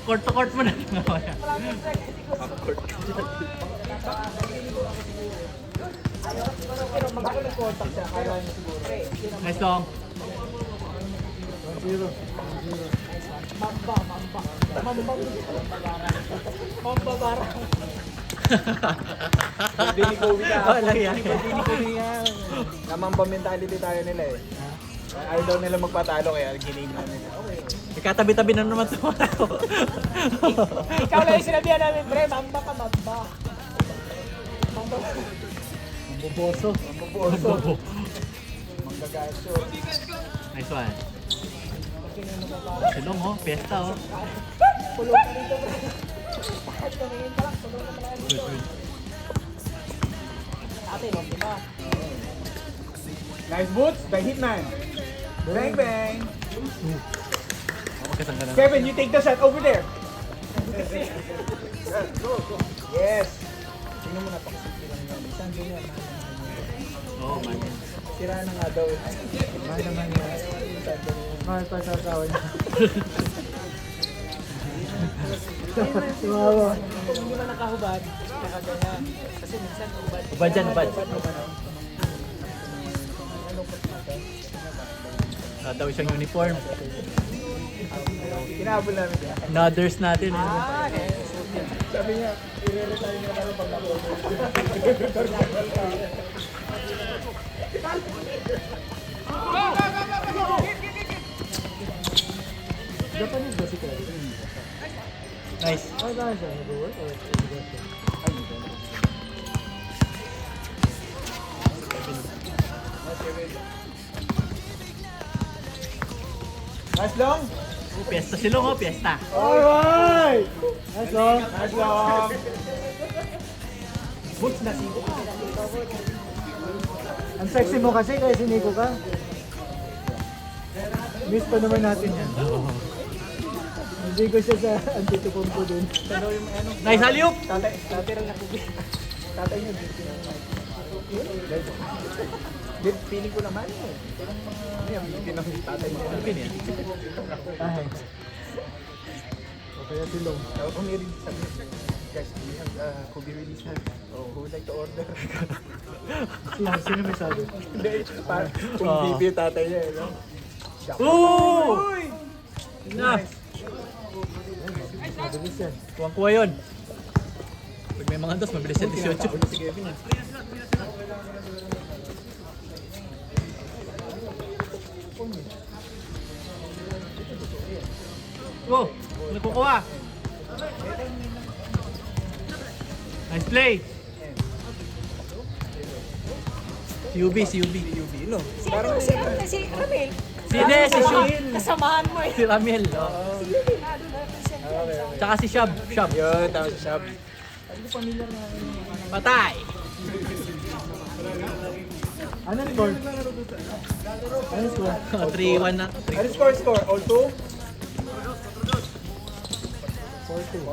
Court to court mo na. Nice long. 1-0. Mamba barang. Hindi ko yan. Namamba mentality tayo nila eh. Ayaw daw nila magpatalo kaya giname na nila. Ikatabi-tabi na naman ito. Ikaw lang yung sinabihan namin, pre, mamba ka, mamba. Mamba. Mamboboso. Mamboboso. Manggagaso. Nice one. Silong oh, fiesta oh. Pulo ka dito, pre. Kahit tumingin pa lang, pulo ka pala. Ate, no, diba? Nice boots, the hitman. Bang bang. Magkasang ka na. Kevin, you take the shot over there. Yes. Tingnan mo na pakisip lang yan. Isang ganyan. Oo, man. Sira na nga daw. Mahal naman yan. Mahal pa sa asawa niya. Tumawa. Kung hindi man nakahubad, nakaganyan. Kasi minsan hubad. Ubad dyan, ubad. Daw isang uniform. Kinabol namin siya. Nothers natin. Sabi niya, i-retire niya na pag ako. Japanese ba si Kevin? Nice. Ano ba siya? Nag-work or Nice long? Fiesta silong oh, fiesta. Alright! Nice long! Nice long! Boots na sigo. Ang sexy mo kasi kaya siniko ka. Miss pa naman natin yan. Hindi ko siya sa antitupong ko dun. Nice alley-oop. Tatay rin ako. Tatay niya. Feeling ko naman eh. Pinang tatay niya. Philippine yan. Ay. Okay, silong. Kung may release sabi, guys, we have Kobe release na. Oh, who would like to order? Sino may sabi? Hindi, parang kung bibi tatay niya eh. No? Oo! Nice! Mabilis yan. Kuwang-kuwa yun. Pag may mga dos, mabilis yan 18. Si Kevin yan. Oh, nakukuha. Nice play. CUB. No? Parang si Ramil. Si Shub. Kasamahan mo eh. Si Ramil. Oh. Tsaka si Shab. Yun, tama si Shab. Patay. Ano score? Ano score? 3-1 na. Ano score? All 2? 4-2.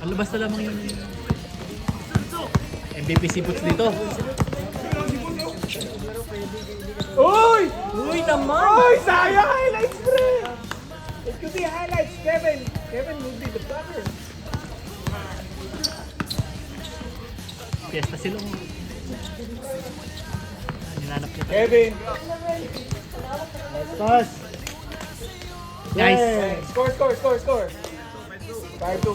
Ang labas na lamang yun. MVP si Boots dito. Uy! Uy naman! Uy! Sayang highlights, pre! It could be highlights, Kevin. Kevin will be the blocker. Fiesta sila. Nilanap niya. Kevin! Pass! Nice. Score! 5-2.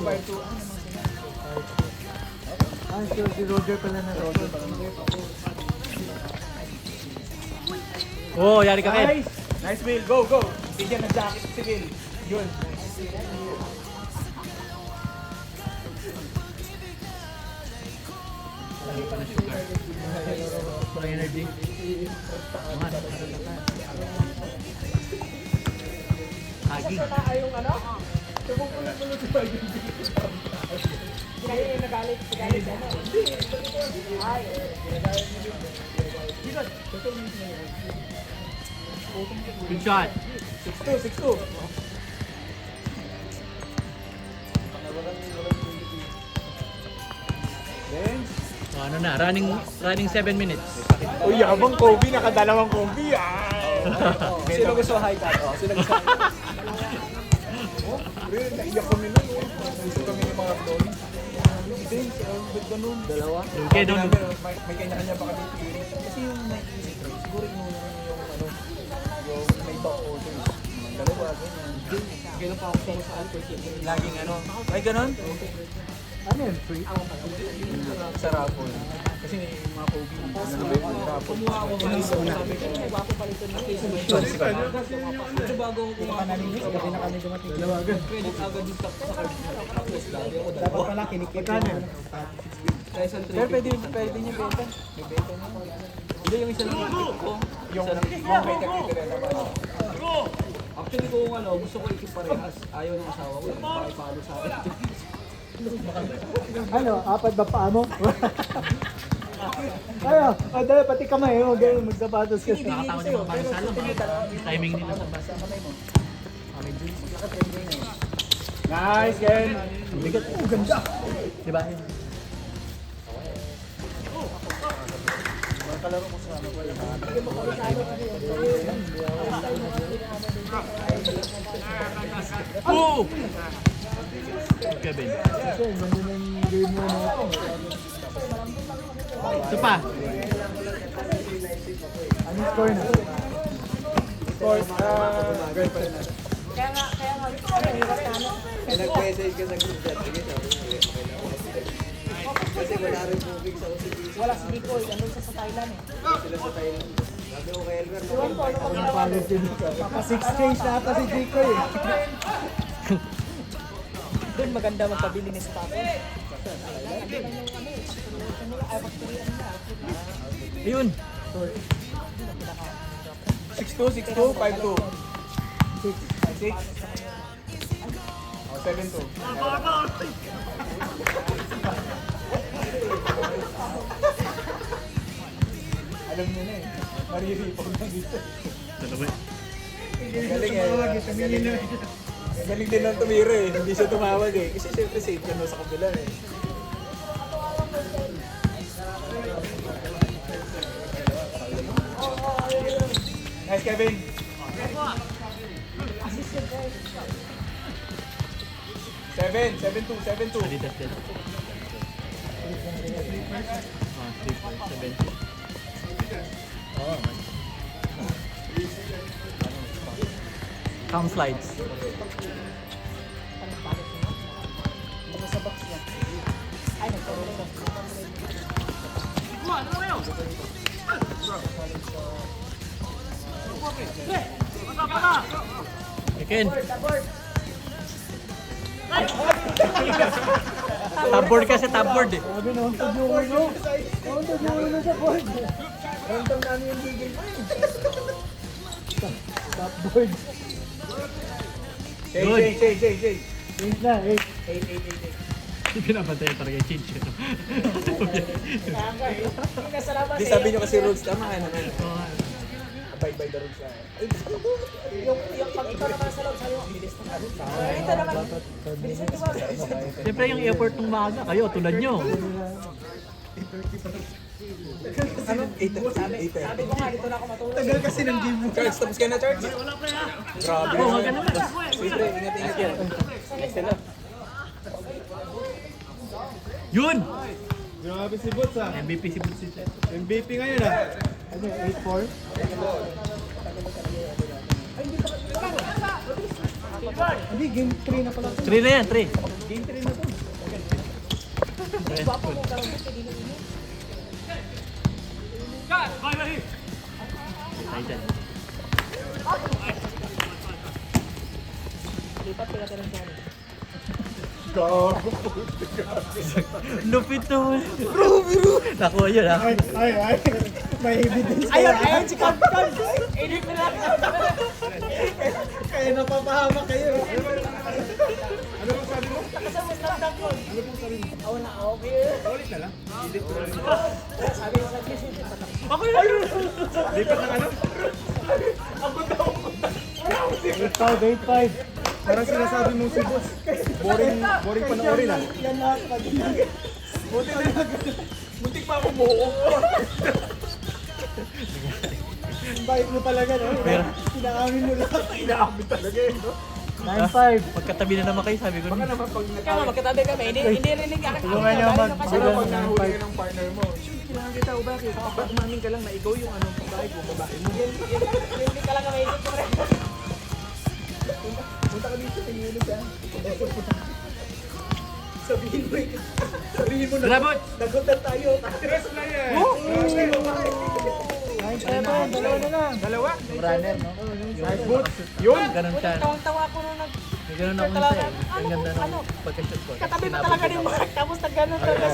Ah, sure, si Roger pala na Roger. Oh, yari ka Kev. Nice, Will. Go. Bigyan ng jacket si Will. Yun. Lagi pa na sugar. Parang energy. Haging. Yung ano? Tumukulong si Bagay. Kaya yung nagalit. Ano? Ay. Good shot. 6-2. Then, Oh, ano na, running 7 minutes. uy, yabang Kobe, nakadalawang Kobe. Sino gusto high cut? Sino gusto high cut? ganun. Dalawa? Okay, Sabi no, namin, may kanya-kanya pa kami theory. Kasi yung naisip ko, siguro inuna niya yung ano, yung may back order. Dalawa, ganyan. Kailan pa ako sa alcohol. Laging ano, ay ganun? Ano yun? Free? Sa rapol. Kasi may mga Kobe. Ano ba yun? Rapol. Kumuha ako ng isa. Sabi ko, wapo pala ito na. Medyo bago ako kumuha. Gabi na kami dumating. Credit agad yung sa card. Tapos lagi ako Dapat dalawa. pala kinikip mo. Pero pwede niya benta. May benta niya. Hindi yung isa lang ikip ko. Yung may nagtitira naman. Actually kung ano, gusto ko ikip parehas. Ayaw ng asawa ko. Pakipalo sa akin. Ano? Apat ba paa mo? Ayo, dahil pati kamay mo, ganyan magsapatos kasi. Nakatawa din mga para sa alam. Timing nila sa basa. Nice, Ken! Bigat. Ganda. Diba? Oh! Kevin. Kasi, ganda ng game mo natin. Ito pa. Anong score na? Sports, girlfriend na. Nag-message ka sa group chat. Sige, sabi mo, okay lang. Kasi wala rin moving sa OCBC. Wala si Nicole, nandun siya sa Thailand eh. Sila sa Thailand. Sabi ko kay Elmer, Ang palit yun. Papa 6 change na ata si Jico eh. Doon maganda magpabili ni Spapo. Ayun. 6'2", 6'2", 5'2". 6'6". Oh, 7'2". Alam niyo na eh. Mariripog na dito. Dalawa. Galing eh. Galing din ng tumira eh. Hindi siya tumawag eh. Kasi siyempre safe ka na sa kabila eh. Nice, Kevin. Seven, 7-2, 7-2. Dito, dito. Ah, 3, 4, 7. Oh. Cam slides. Ano sa box niya? Ay, nagkaroon ka. Again. Tabboard kasi, tabboard eh. Sabi na, untod yung ulo. Untod yung ulo sa board. Random namin yung bigay mo eh. Top board. Good. Shake. Change na, 8. 8. Pinapantay talaga yung change. Yung nasa labas Di eh. sabi nyo kasi rules, tama ka naman. Abide by the rules na. Yung pag ikaw naman sa loob, sabi mo, bilis na ka. Ito naman, bilis na diba? Siyempre yung effort ng maaga kayo, tulad nyo. Ano? 8. Sabi ko nga, dito na ako matulog. Tagal kasi ng game mo. Charles, tapos ka na, Charles? Grabe. Oo, wag ka naman. Siyempre, ingat yan. Excellent. Yun! Grabe si Boots ah. MVP si Butsi. MVP ngayon ah. Ano, 8-4? Hindi, game 3 na pala. 3 na yan, 3. Game 3 na to. Tayo dyan. Lipat sila ka rin dyan. Lupit to. Nakuha yun ha. Ay. May evidence ka. Ayun, si Captain! Edit na lang! Kaya napapahamak kayo. Nakasama sa laptop ko. Ano pong sabi mo? Oo na, okay. Ulit na lang. Sabi ko sa kisip, Ako yun! Lipat ng ano? 8-5. Parang sinasabi mo si Boss. Boring panoorin ah. Yan lahat pag Muntik pa ako buo. Bait mo talaga no? Pero- Pinaamin mo lang. Inaamin talaga eh, no? 9-5. Magkatabi na naman kayo, sabi ko. Baka naman pag Kaya nga magkatabi kami, hindi rinig ako. Tulungan niyo Baka naman nahuli ka ng partner mo. Siyempre, kailangan kita o bakit? Ba't umamin ka lang na ikaw yung anong babae ko, babae mo? Hindi ka lang kami isip ko rin. Punta ka dito, tingilog ka. Sabihin mo na. Grabot! Nagutan tayo. Stress na yan. Dalawa na lang. Dalawa? Runner, no? Nice boot. Yun. Ganun siya. Tawang-tawa ako nung May ganun ako talaga. isa eh. Ang ganda ng pagka-shot ko. katabi pa talaga ni Mark, tapos nag-ganon talaga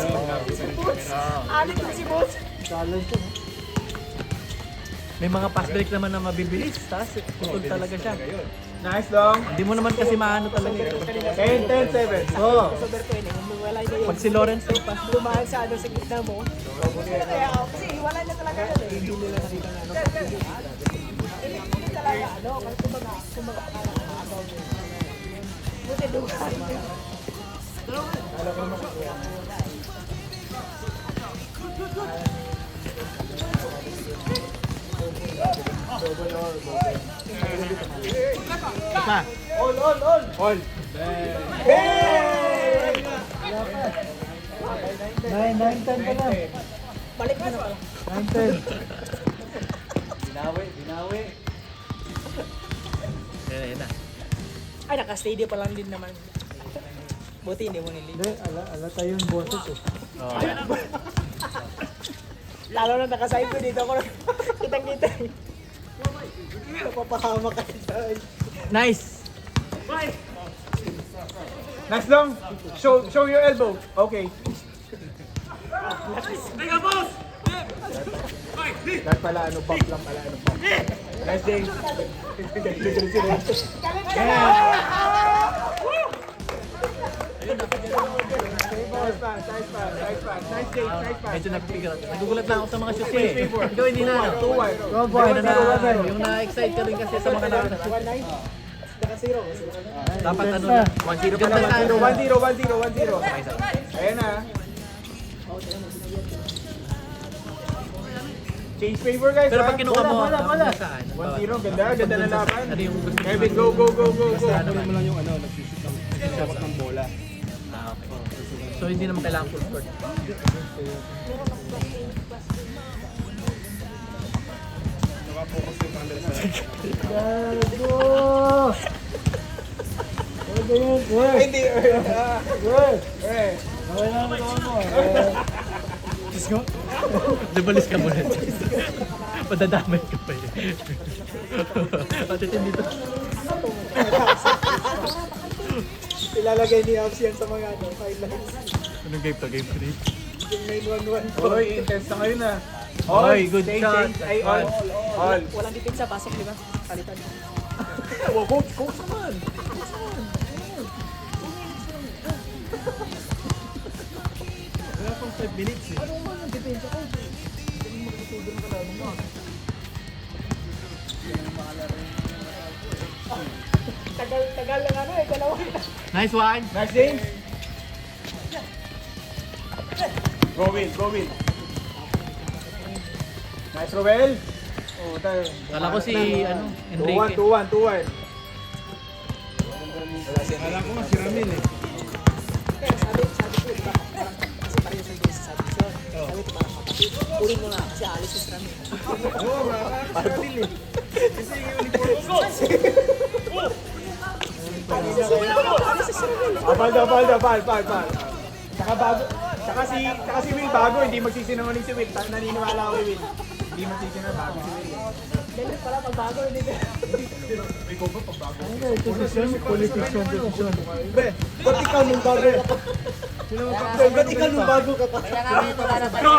si Boots. Alit na si Boots. Challenge ko. May mga pass break naman na mabibilis. Tapos putol talaga siya. Nice long. Hindi mo naman kasi maano talaga eh. 10-10-7. Oo. Sa Berto yun eh, wala na yun. Pag si Lawrence ay pass. Dumaan sa ano sa gitna mo. Kaya ako, kasi wala na talaga yun eh. Hindi nila nakita na ano. Hindi talaga ano, kasi kumbaga akala ko maabaw mo. Buti dumaan. Pa. All. 9-10 ka lang. Balik mo na pala. 9-10. Binawi. Yan na. Ay, naka-steady pa lang din naman. Buti hindi mo nilip. Hindi, alata yung boses eh. Oo. Lalo na naka-side ko dito ako. Kitang-kita eh. Napapahama ka dyan. Nice! Nice long. Show your elbow. Okay. Dahil pala ano, bump lang pala ano, bump. Nice day. Nice pass. Nice day. Medyo napipigal. Nagugulat lang ako sa mga shots eh. Ikaw hindi na. 2-1. Go boy, Ikaw na yung na-excite ka rin kasi sa mga nakakashoot. Dapat ano na. 1-0 Ganda na. 1-0. Ayan na. Change favor guys. Pero ha? pag kinuha mo, wala. saan? 1-0, ganda na laban. Ano yung gusto mo? Kevin, go. Ano mo lang yung ano, nagsushoot ng bola. Ah, okay. So hindi naman kailangan full court. Gago! Ano yun? Hindi. Okay lang ito mo. Let's go. Libalis ka muna. Padadamay ka pa eh. Patitin dito. Ilalagay ni Abs yan sa mga ano, highlights. Anong game to? Game 3? Yung 911 ko. Oy, intense na ngayon na. Oy, good change, shot. change. Ay, all. Walang depensa, pasok di ba? Kalitan. Coach naman. Wala pang 5 minutes eh. Ano mo yung depensa ko? Tagal lang ano eh, dalawa. Nice one. Nice James. Go Will. Nice Roel. Oh, tayo. Kala ko si ano, Enrique. 2-1. Pero sabi ko, di ba? Kasi pareho sa yung sa submission. Sabi ko parang kapatid. Uling mo nga kasi alis sa Rami. Pal. Saka si Will bago, hindi magsisinungaling si Will. Naniniwala ako kay Will. Hindi magsisinungaling bago si Will. Dahil pala pagbago, hindi ka. Ano ito decision? Politician decision. Ba't ikaw nung bago? Ba't ikaw nung bago ka pa? Kaya nga wala na tayo.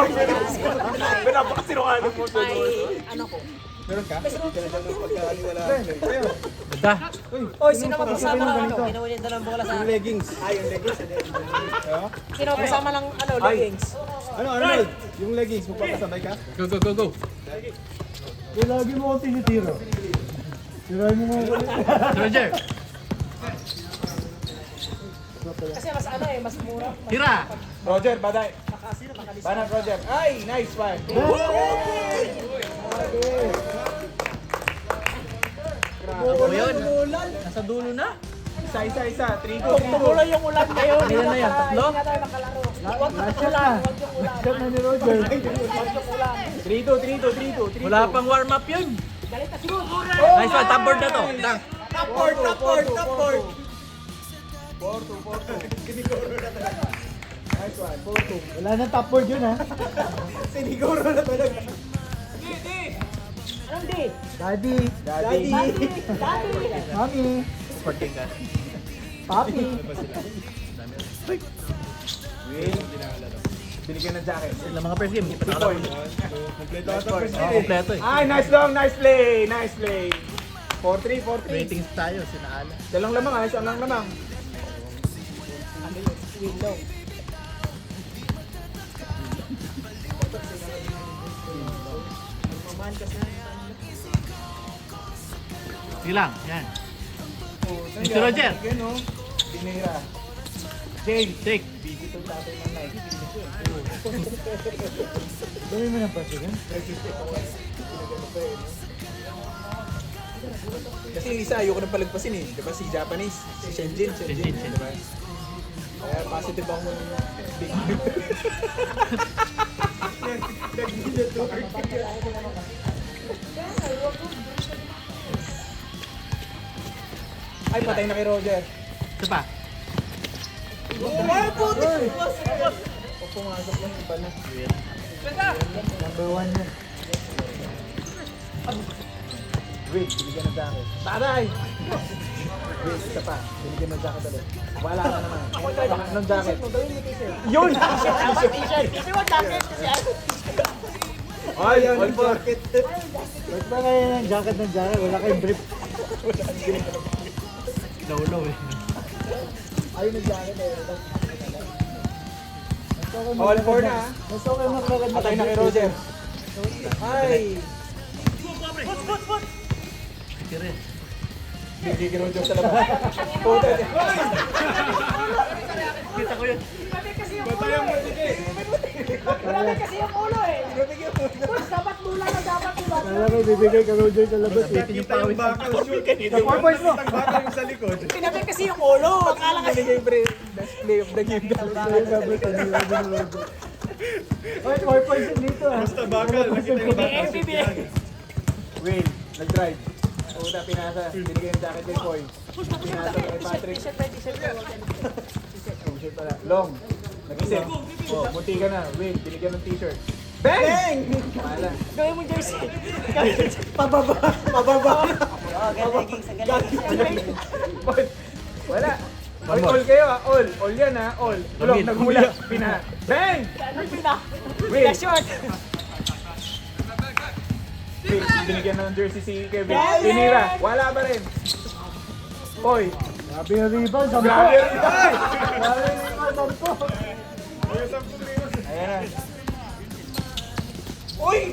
Napakasinungaling mo. May ano ko. Meron ka? Ganda. Oy, sino magkasama ng ano? Kinuha niya ng bola sa... Leggings. Yung leggings. Sino magkasama ng ano, leggings? Ano, Arnold? Yung leggings, magpapasabay ka? Go. Lagi mo ako tinitiro. Tirahin mo mo. Roger. Kasi mas ano eh, mas mura. Tira. Roger, baday. Banat Roger. Ay, nice one. Ako yun. Nasa dulo na. Isa. 3-2. Tumulo yung ulan ngayon. Ilan na yan? Tatlo? Hindi na tayo nakalaro. Huwag Last yung shot ulan. na. Huwag yung ulan. Last shot na ni Roger. Huwag yung ulan. 3-2. Wala pang warm up yun. Galit na siguro. Nice one, top board na to. Dang. Top board. 4-2. Nice one. 4-2. Wala nang top board yun ha. Siniguro na talaga. Anong di? Daddy. Daddy. Mami. Sporting ka. Papi. Will. Binigyan ng jacket. Ilang mga first game. Hindi pa 2 nakalaro. points. Kompleto eh. Ay, nice long. Nice play. 4-3. Ratings tayo, sinaala. Dalang lamang ha. Isang lang lamang. Sige lang, yan. Mr. Roger. Again, oh. Tinira. James. Take. Busy itong tatay ng night. Dami mo ng paso yan. Kasi isa, ayoko nang palagpasin eh. Diba si Japanese? Si Shenjin. Shenjin. Diba? Kaya positive ako ng big Ay, patay na kay Roger. Ito pa. O pumasok lang iba na. Number 1 yan. Wait, binigyan ng jacket. Taray! Wait, isa pa. Binigyan ng jacket ulit. Wala ka naman. Bakit ng jacket? Yun! Kasi wag jacket kasi ano. Ay, all jacket. Ba't ba kayo ng jacket? Wala kayong brief. Low eh. Ayun ng jacket eh. Mas okay All four na, maglakad ah. Mas okay maglakad Patay na kay Roger. Ay! Sige. Bigay kay Roger sa labas. Puta. Kita ko yun. Grabe kasi yung ulo eh. Grabe kasi yung ulo eh. Boss, dapat mula na dapat mula. Kala ko bibigay ka Roger sa labas eh. Bitin yung pawis. Sa 4 points mo. Sinabi kasi yung ulo. Akala kasi Binigay pre. Best play of the game. Oy, 4 points yun dito ah. Basta bakal. PBA. Will, nag-drive. Puta, pinasa. Binigay ng jacket kay Boy. Pinasa kay Patrick. T-shirt. Oh, shit pala. Long. Nag-isip. Oh, munti ka na. Will, binigyan ng t-shirt. Bang! Wala. Gawin mo jersey. Pababa. Oh, galing sa galing. Wala. All, all kayo ah. All yan ah. All. Long, nagmula. Pina. Bang! Ano pina? Will. The short. Will, binigyan ng jersey si Kevin. Yes! Tinira. Wala pa rin. Oy. Grabe yung rebound. Grabe yung rebound! Grabe yung rebound. 10. Ayan na. Uy!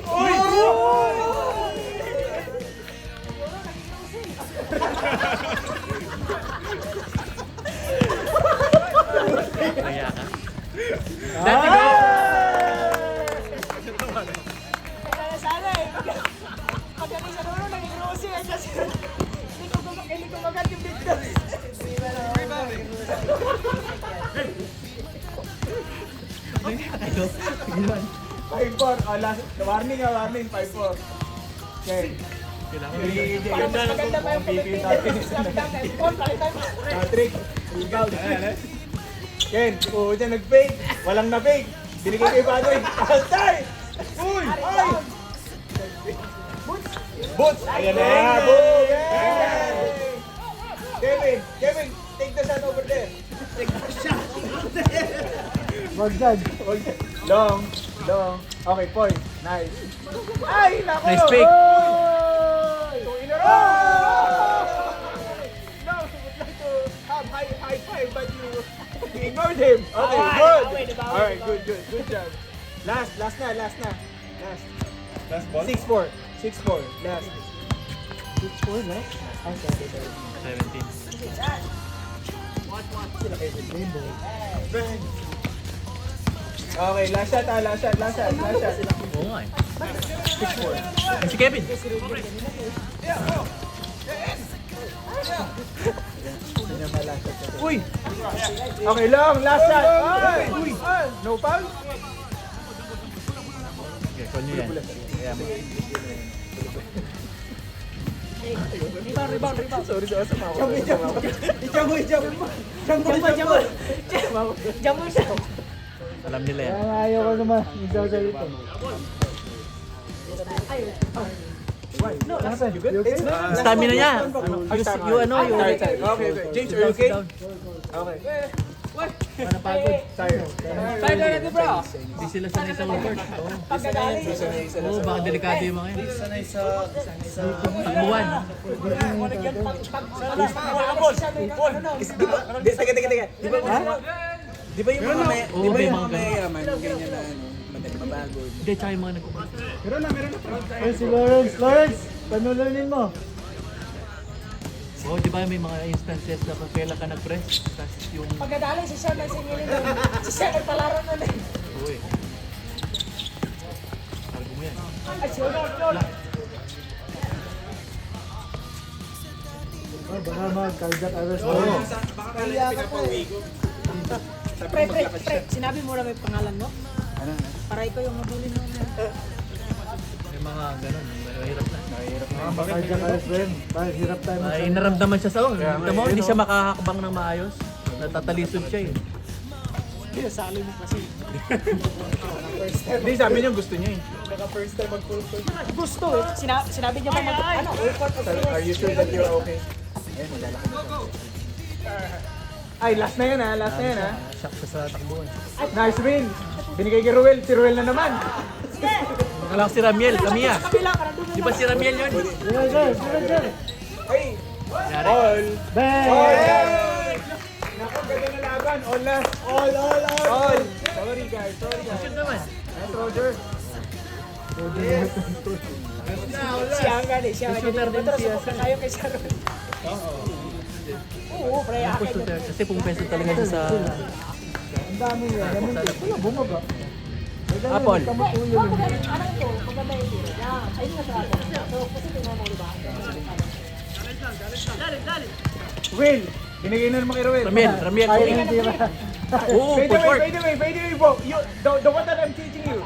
Kaya ka. Dati ko. Sana eh. Pagdating sa dulo, naging rosy. Kasi hindi ko magad yung bigtas. Kayo. Ilan? 5-4. Last, warning. 5-4. Okay. Para mas maganda pa yung pumipili natin. Patrick, rebound. Ken, dyan nag-fake. Walang na-fake. Binigay kay Patrick. Altay! Uy! Ay! Boots! Ayan na! Boom! Kevin, take the shot over there. Wag dyan. Long. Okay, point. Nice. Ay, nako! Nice fake. Two in a row! No, she would like to have high five, but you ignored him. Okay, good. Alright, good job. Last na. Last ball? 6-4. Last. 6-4 na? Ay, sabi ko. 17. Okay, last shot. Oo nga eh. 6-4. Si Kevin. Uy! Okay lang, last shot. Ay! Uy! No foul? Okay, call nyo yan. Kaya mo. Rebound. Sorry sa asama ko. Jumbo siya. Alam nila yan. Ayaw ko naman. Nagsasalita. Stamina niya. You ano, you... Okay. James, are you okay? Down. Okay. Napagod. Tired. Tired already, bro. Hindi sila sanay sa work. Oo, Pagkagaling. Oo, baka delikado yung mga yan. Sanay sa... Takbuhan. Di ba yung mga Oo, di ba may yung mga mga mayayaman, ganyan na ano, madali mapagod. Hindi, tsaka yung mga nagkukumasa. Ay, si Lawrence, panulunin mo. Oo, di ba may mga instances na kung kailan ka nag-press, tapos yung... Pagkagaling, si Sean ang singilin doon. Si Sean nagpalaro na din. Oo eh. Cargo mo yan. Ay, si Lord. Baka mag-cardiac arrest. Pre, sinabi mo na may pangalan mo? Para ikaw yung mabulin mo na. May mga ganun, mahirap na. Mag-cardiac arrest rin. Dahil hirap tayo Ay, naramdaman siya sa Tignan mo, hindi siya makahakbang ng maayos. Natatalisod siya eh. Sali mo kasi. Hindi, sabi niya gusto niya eh. Gusto eh. Sinabi niya ba record of Are you sure that you're okay? Ayun, maglalakad na. Ay, last na yan ha, last na yan ha. Shock siya sa takbuhan. Nice win! Binigay kay Ruel, si Ruel na naman. Nakalak si Ramiel, Kamiya. Kabila, parang doon Di ba si Ramiel yun? Ay! Yari. All! Bang! All! Naku, ganda na laban. All last. All! Sorry guys, sorry guys. Shoot naman. Yes, Roger. siya ang gani. Siya ang Shooter din gani. siya. Tayo kay Sharon. Oo, pre. Ang push shooter. Kasi pumeso talaga siya sa... Ang dami yan. Wala, bumaba. Apple. Kamatuyo yun. Ano ito? Maganda yung tira. Yan. Ayun nga sa akin. So, kasi tingnan mo, diba? Will! Binigay na naman kay Ruel. Ramiel. Ay, hindi ba? Oo, Fade push away, work. fade away, bro. You, the one that I'm teaching you.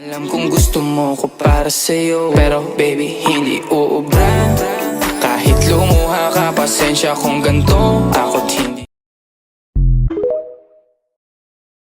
Alam kong gusto mo ko para sa'yo, pero baby hindi uubra. Kahit lumuha ka, pasensya kung ganto ako